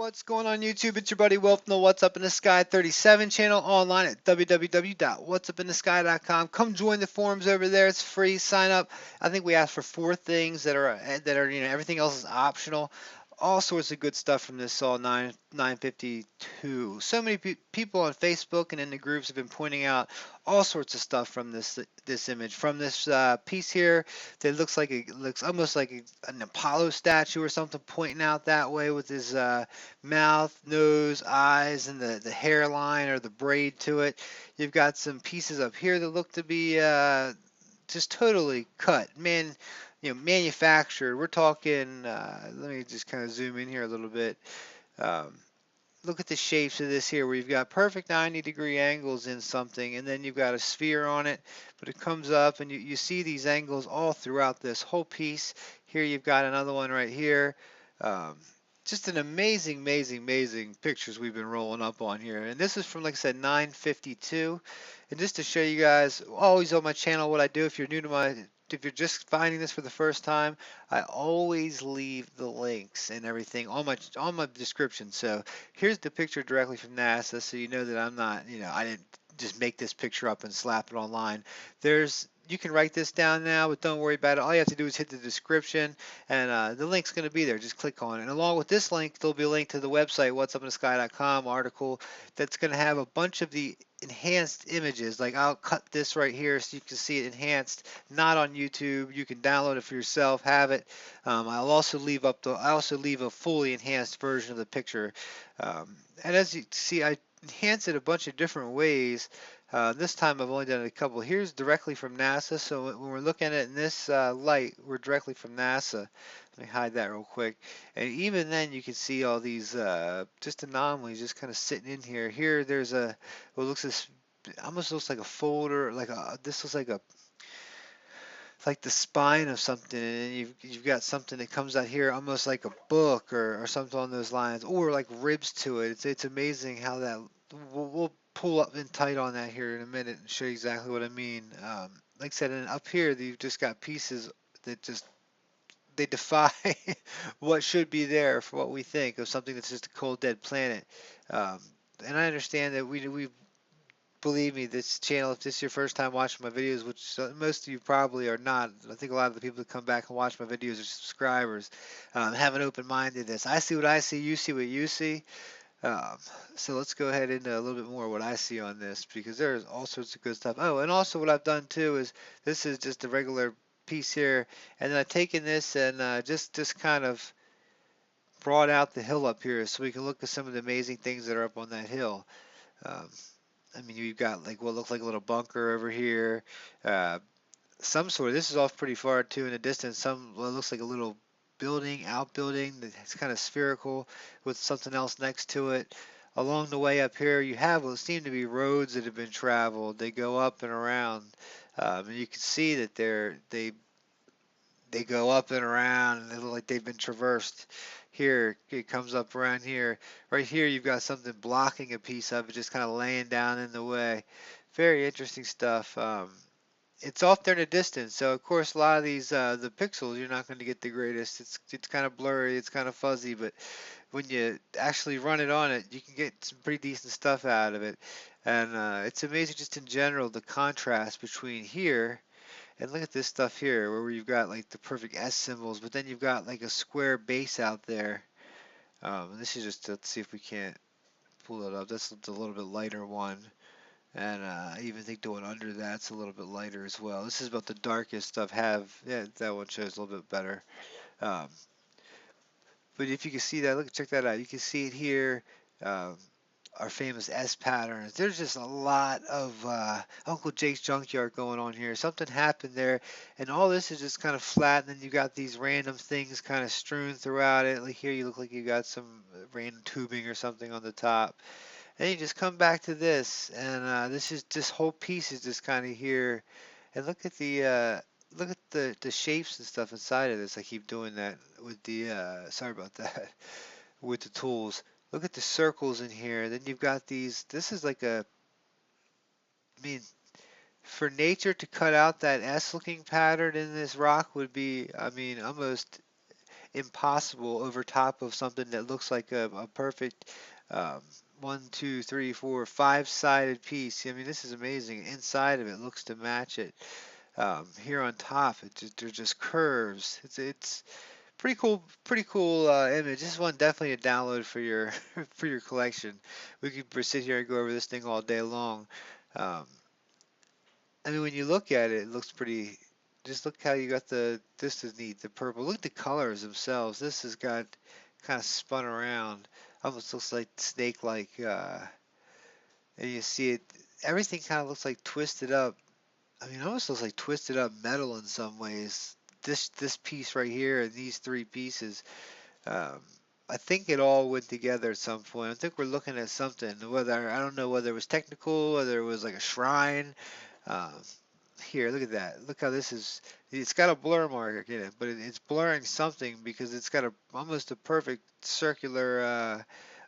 What's going on YouTube? It's your buddy Will from the What's Up in the Sky 37 channel, online at www.whatsupinthesky.com. Come join the forums over there. It's free. Sign up. I think we asked for 4 things that are everything else is optional. All sorts of good stuff from this Saw 952. So many people on Facebook and in the groups have been pointing out all sorts of stuff from this image, from this piece here that looks almost like an Apollo statue or something, pointing out that way with his mouth, nose, eyes, and the hairline or the braid to it. You've got some pieces up here that look to be just totally cut, manufactured. We're talking. Let me just kind of zoom in here a little bit. Um, Look at the shapes of this here, where you've got perfect 90-degree angles in something, and then you've got a sphere on it, but it comes up, and you see these angles all throughout this whole piece. Here you've got another one right here. Um, just an amazing pictures we've been rolling up on here. And this is from, like I said, 952. And just to show you guys, always on my channel, what I do, if you're just finding this for the first time, I always leave the links and everything on my description. So here's the picture directly from NASA, so you know that I'm not, I didn't just make this picture up and slap it online. You can write this down now, but don't worry about it. All you have to do is hit the description, and the link's going to be there. Just click on it. And along with this link, there'll be a link to the website, whatsupinthesky.com article that's going to have a bunch of the enhanced images. Like, I'll cut this right here so you can see it enhanced, not on YouTube. You can download it for yourself, have it. I'll also leave a fully enhanced version of the picture. And as you see, I enhance it a bunch of different ways. This time I've only done a couple. Here's directly from NASA. So when we're looking at it in this light, we're directly from NASA. Let me hide that real quick. And even then, you can see all these just anomalies just kind of sitting in here. Here, there's almost looks like a folder. This looks like the spine of something, and you've got something that comes out here almost like a book or something on those lines, or like ribs to it. It's amazing how that. We'll pull up and tight on that here in a minute and show you exactly what I mean. Like I said, and up here you've just got pieces that just they defy what should be there for what we think of something that's just a cold dead planet. Um, and I understand that we believe me, this channel, if this is your first time watching my videos, which most of you probably are not, I think a lot of the people that come back and watch my videos are subscribers, have an open mind to this. I see what I see, you see what you see. Um, so let's go ahead into a little bit more what I see on this, because there's all sorts of good stuff. Oh, and also what I've done too is, this is just a regular piece here, and then I've taken this and just kind of brought out the hill up here so we can look at some of the amazing things that are up on that hill. Um, I mean, you've got like what looks like a little bunker over here. Uh, some sort of, this is off pretty far too in the distance. What looks like a little outbuilding that's kind of spherical with something else next to it. Along the way up here, you have what seem to be roads that have been traveled. They go up and around. And you can see that they go up and around, and they look like they've been traversed. Here, it comes up around here. Right here, you've got something blocking a piece of it, just kind of laying down in the way. Very interesting stuff. It's off there in the distance, so of course a lot of these the pixels, you're not going to get the greatest. It's kind of blurry, it's kind of fuzzy, but when you actually run it on it, you can get some pretty decent stuff out of it. And it's amazing just in general the contrast between here. And look at this stuff here, where you've got like the perfect S symbols, but then you've got like a square base out there. And this is just, let's see if we can't pull it up. That's a little bit lighter one. And I even think the one under that's a little bit lighter as well. This is about the darkest stuff. Yeah, that one shows a little bit better. Um, but if you can see that, look, check that out. You can see it here. Um, our famous S patterns. There's just a lot of Uncle Jake's junkyard going on here. Something happened there, and all this is just kind of flat, and then you got these random things kind of strewn throughout it. Like here, you look like you got some random tubing or something on the top. And you just come back to this, and this whole piece is just kind of here. And look at the shapes and stuff inside of this. I keep doing that with the sorry about that with the tools. Look at the circles in here. Then you've got these. This is like I mean, for nature to cut out that S-looking pattern in this rock would be, I mean, almost impossible over top of something that looks like a perfect um, one, two, three, four, five-sided piece. I mean, this is amazing. Inside of it looks to match it. Here on top, they're just curves. It's pretty cool image. This is one definitely a download for your for your collection. We could sit here and go over this thing all day long. Um, I mean, when you look at it, it looks pretty. Just look how you got the. This is neat. The purple. Look at the colors themselves. This has got kind of spun around. Almost looks like snake-like. And you see it. Everything kind of looks like twisted up. I mean, it almost looks like twisted up metal in some ways. This piece right here and these three pieces. Um, I think it all went together at some point. I think we're looking at something. Whether I don't know whether it was technical, whether it was like a shrine. Um, Here, look at that. Look how this is. It's got a blur mark in it, but it's blurring something because it's got a almost a perfect circular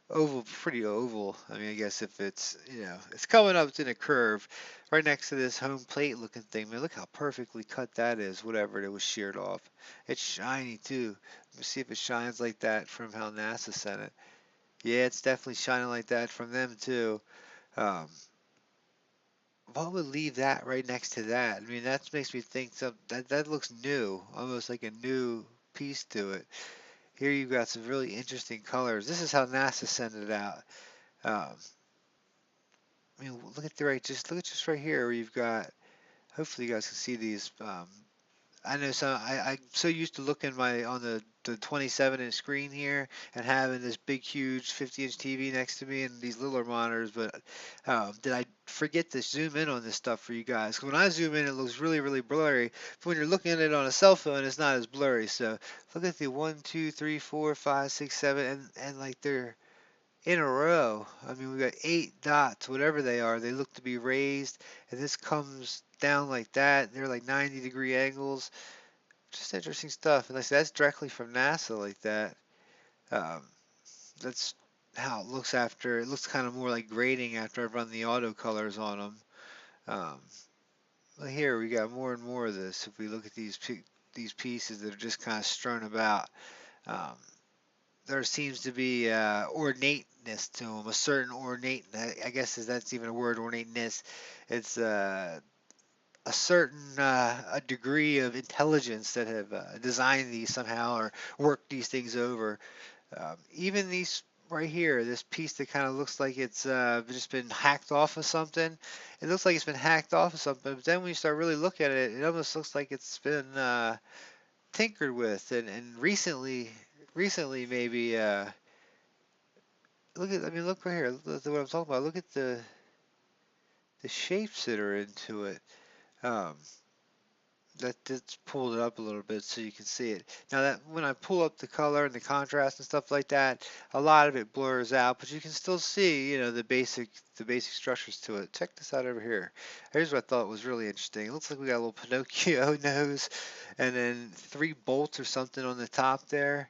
oval, pretty oval. I mean, I guess if it's it's coming up in a curve right next to this home plate looking thing. Man, look how perfectly cut that is. Whatever it was sheared off. It's shiny too. Let me see if it shines like that from how NASA sent it. Yeah, it's definitely shining like that from them too. Um, what would leave that right next to that? I mean, that makes me think that looks new, almost like a new piece to it. Here you've got some really interesting colors. This is how NASA sent it out. Um, I mean, look at the right, just look at just right here where you've got. Hopefully, you guys can see these. I know some. I'm so used to looking my on the 27-inch screen here and having this big, huge 50-inch TV next to me and these littler monitors. But did I forget to zoom in on this stuff for you guys? 'Cause when I zoom in, it looks really, really blurry. But when you're looking at it on a cell phone, it's not as blurry. So look at the one, two, three, four, five, six, seven, and like they're in a row. I mean, we got 8 dots, whatever they are. They look to be raised, and this comes down like that. They're like 90-degree angles. Just interesting stuff. And like I said, that's directly from NASA like that. Um, that's how it looks after. It looks kind of more like grading after I've run the auto colors on them. Um, but here we got more and more of this. If we look at these pieces that are just kind of strewn about. Um, there seems to be ornateness to them, a certain ornate. I guess that's even a word, ornateness. It's a certain a degree of intelligence that have designed these somehow or worked these things over. Even these right here, this piece that kind of looks like it's just been hacked off of something. It looks like it's been hacked off of something, but then when you start really looking at it, it almost looks like it's been tinkered with and recently maybe look at, I mean, look right here. Look at what I'm talking about. Look at the shapes that are into it. Um, that's pulled it up a little bit so you can see it. Now that when I pull up the color and the contrast and stuff like that, a lot of it blurs out, but you can still see, the basic structures to it. Check this out over here. Here's what I thought was really interesting. It looks like we got a little Pinocchio nose, and then 3 bolts or something on the top there.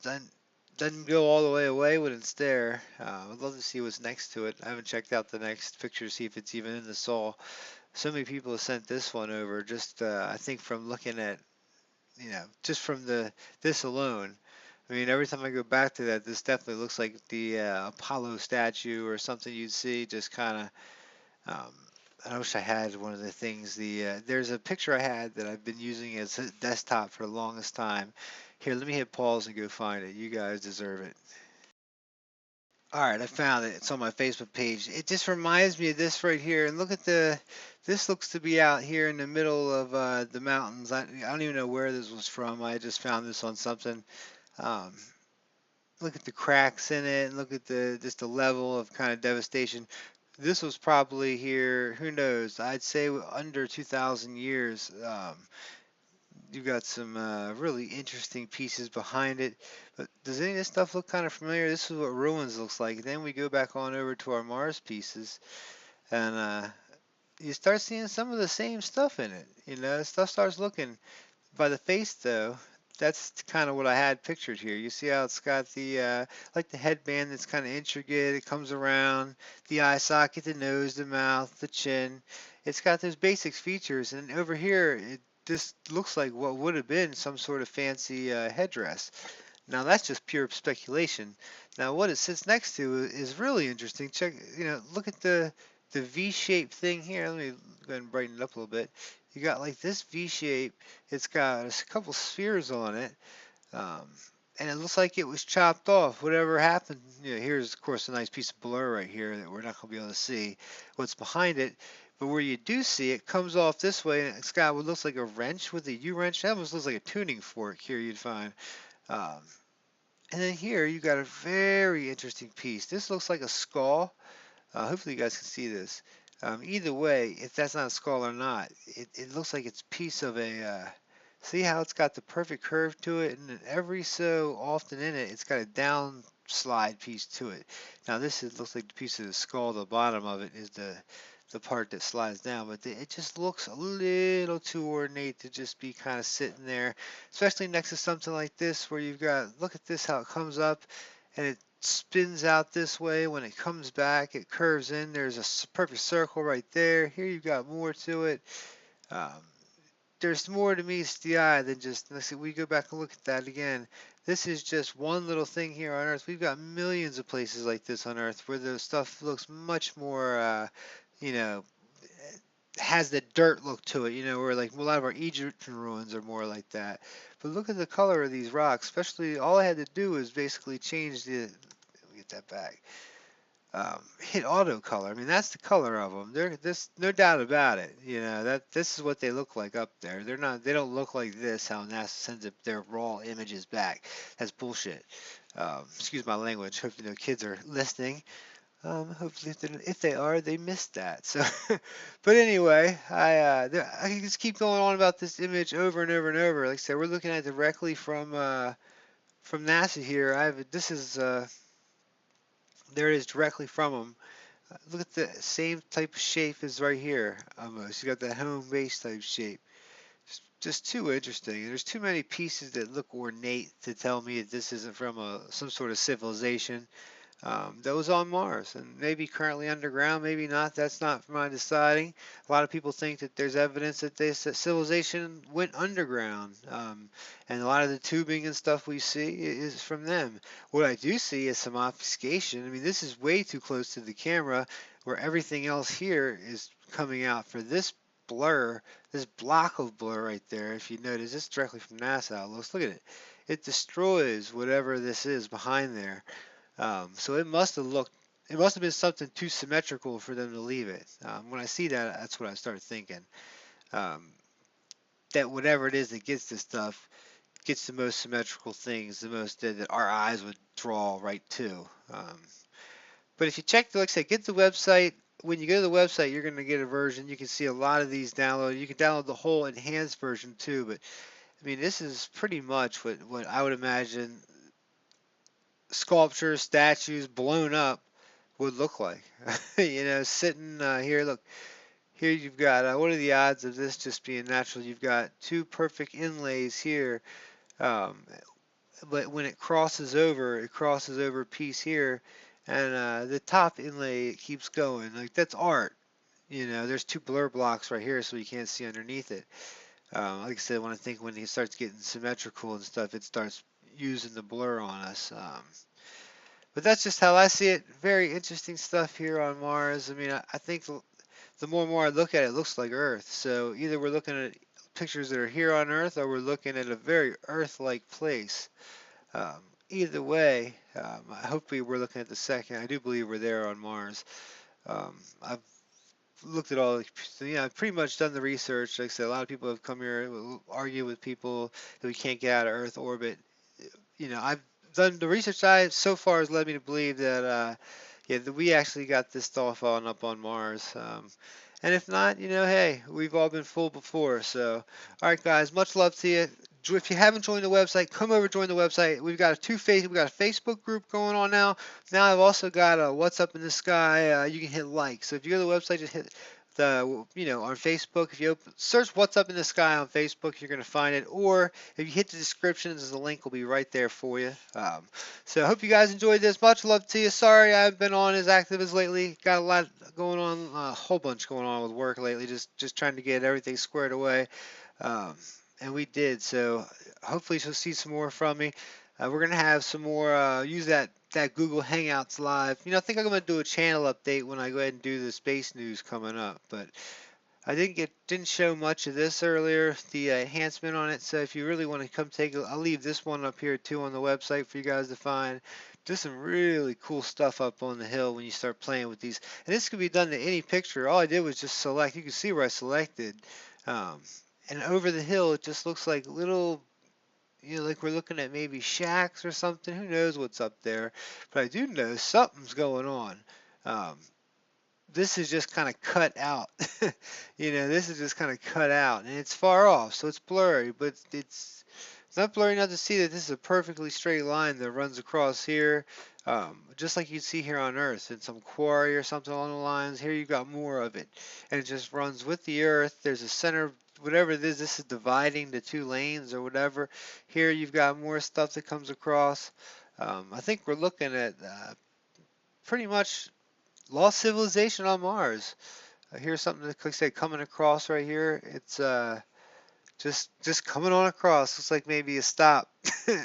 Then doesn't go all the way away when it's there. I'd love to see what's next to it. I haven't checked out the next picture to see if it's even in the saw. So many people have sent this one over. Just I think from looking at just from the this alone. I mean, every time I go back to that, this definitely looks like the Apollo statue or something you'd see. Just kind of. Um, I wish I had one of the things. There's a picture I had that I've been using as a desktop for the longest time. Here, let me hit pause and go find it. You guys deserve it. All right, I found it. It's on my Facebook page. It just reminds me of this right here. And look at this looks to be out here in the middle of the mountains. I don't even know where this was from. I just found this on something. Um, Look at the cracks in it and look at just the level of kind of devastation. This was probably here, who knows? I'd say under 2,000 years. You've got some really interesting pieces behind it. But does any of this stuff look kind of familiar? This is what ruins looks like. Then we go back on over to our Mars pieces, and you start seeing some of the same stuff in it. Stuff starts looking. By the face, though, that's kind of what I had pictured here. You see how it's got the like the headband that's kind of intricate. It comes around the eye socket, the nose, the mouth, the chin. It's got those basic features, and over here, this looks like what would have been some sort of fancy headdress. Now that's just pure speculation. Now what it sits next to is really interesting. Check, look at the V-shaped thing here. Let me go ahead and brighten it up a little bit. You got like this V shape. It's got a couple spheres on it. Um, and it looks like it was chopped off. Whatever happened, here's of course a nice piece of blur right here that we're not going to be able to see what's behind it. But where you do see it, comes off this way, and it's got what looks like a wrench with a U wrench. That almost looks like a tuning fork here you'd find. Um, and then here you got a very interesting piece. This looks like a skull. Hopefully you guys can see this. Either way, if that's not a skull or not, it looks like it's a piece of a, see how it's got the perfect curve to it, and then every so often in it, it's got a down slide piece to it. Now looks like the piece of the skull, the bottom of it is the part that slides down, but it just looks a little too ornate to just be kind of sitting there, especially next to something like this where you've got, look at this, how it comes up and it spins out this way. When it comes back, it curves in. There's a perfect circle right there. Here you've got more to it. Um, there's more to meet the eye than just, let's see, we go back and look at that again. This is just one little thing here on Earth. We've got millions of places like this on Earth where the stuff looks much more, you know, has the dirt look to it, where like a lot of our Egyptian ruins are more like that. But look at the color of these rocks, especially all I had to do is basically change the, let me get that back, hit auto color. I mean, that's the color of them. This, no doubt about it. That this is what they look like up there. They don't look like this, how NASA sends their raw images back. That's bullshit. Excuse my language. Hope kids are listening. Hopefully, if they are, they missed that. So, but anyway, I can just keep going on about this image over and over and over. Like I said, we're looking at it directly from NASA here. This is there it is directly from them. Look at the same type of shape as right here. Almost, you got that home base type shape. Just too interesting. There's too many pieces that look ornate to tell me that this isn't from some sort of civilization. That was on Mars and maybe currently underground, maybe not. That's not for my deciding. A lot of people think that there's evidence that this civilization went underground, and a lot of the tubing and stuff we see is from them. What I do see is some obfuscation. I mean, this is way too close to the camera, where everything else here is coming out for this blur, this block of blur right there. If you notice, this is directly from NASA outlooks. Look at it. It destroys whatever this is behind there. So it must have been something too symmetrical for them to leave it. When I see that, that's what I start thinking. Um, that whatever it is that gets this stuff gets the most symmetrical things, the most that our eyes would draw right to. But if you check, like I said, get the website. When you go to the website, you're going to get a version. You can see a lot of these downloaded. You can download the whole enhanced version too. But I mean, this is pretty much what I would imagine sculptures, statues blown up would look like. Sitting here, look, here you've got, what are the odds of this just being natural? You've got two perfect inlays here, um, but when it crosses over a piece here, and the top inlay, it keeps going. Like, that's art. There's two blur blocks right here, so you can't see underneath it. Like I said, when it starts getting symmetrical and stuff, it starts using the blur on us. But that's just how I see it. Very interesting stuff here on Mars. I mean, I think the more and more I look at it, it looks like Earth. So either we're looking at pictures that are here on Earth or we're looking at a very Earth-like place. Either way, hopefully we're looking at the second. I do believe we're there on Mars. I've looked at all, I've pretty much done the research. Like I said, a lot of people have come here, argue with people that we can't get out of Earth orbit. I've done the research I so far has led me to believe that that we actually got this stuff on up on Mars. And if not, hey, we've all been fooled before. So, all right, guys, much love to you. If you haven't joined the website, come over, join the website. We've got we got a Facebook group going on now. Now I've also got a What's Up in the Sky. You can hit like. So if you go to the website, just hit on Facebook. If you search What's Up in the Sky on Facebook, you're going to find it. Or if you hit the descriptions, the link will be right there for you. So I hope you guys enjoyed this. Much love to you. Sorry I haven't been on as active as lately. Got a lot going on, a whole bunch going on with work lately. Just trying to get everything squared away. Um, and we did. So hopefully she'll see some more from me. We're gonna have some more. Use that Google Hangouts live. I think I'm gonna do a channel update when I go ahead and do the space news coming up. But I didn't show much of this earlier, the enhancement on it. So if you really want to come take a, I'll leave this one up here too on the website for you guys to find. Just some really cool stuff up on the hill when you start playing with these. And this could be done to any picture. All I did was just select. You can see where I selected. Um, and over the hill, it just looks like little, like we're looking at maybe shacks or something. Who knows what's up there? But I do know something's going on. Um, this is just kind of cut out. This is just kind of cut out, and it's far off, so it's blurry, but it's not blurry enough to see that this is a perfectly straight line that runs across here, just like you'd see here on Earth in some quarry or something along the lines. Here you got more of it, and it just runs with the Earth. There's a center, whatever it is. This is dividing the two lanes or whatever. Here you've got more stuff that comes across. I think we're looking at pretty much lost civilization on Mars. Here's something that like I say coming across right here. It's just coming on across. Looks like maybe a stop. So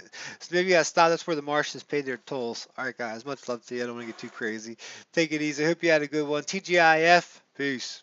maybe a stop. That's where the Martians paid their tolls. All right, guys. Much love to you. I don't want to get too crazy. Take it easy. I hope you had a good one. TGIF. Peace.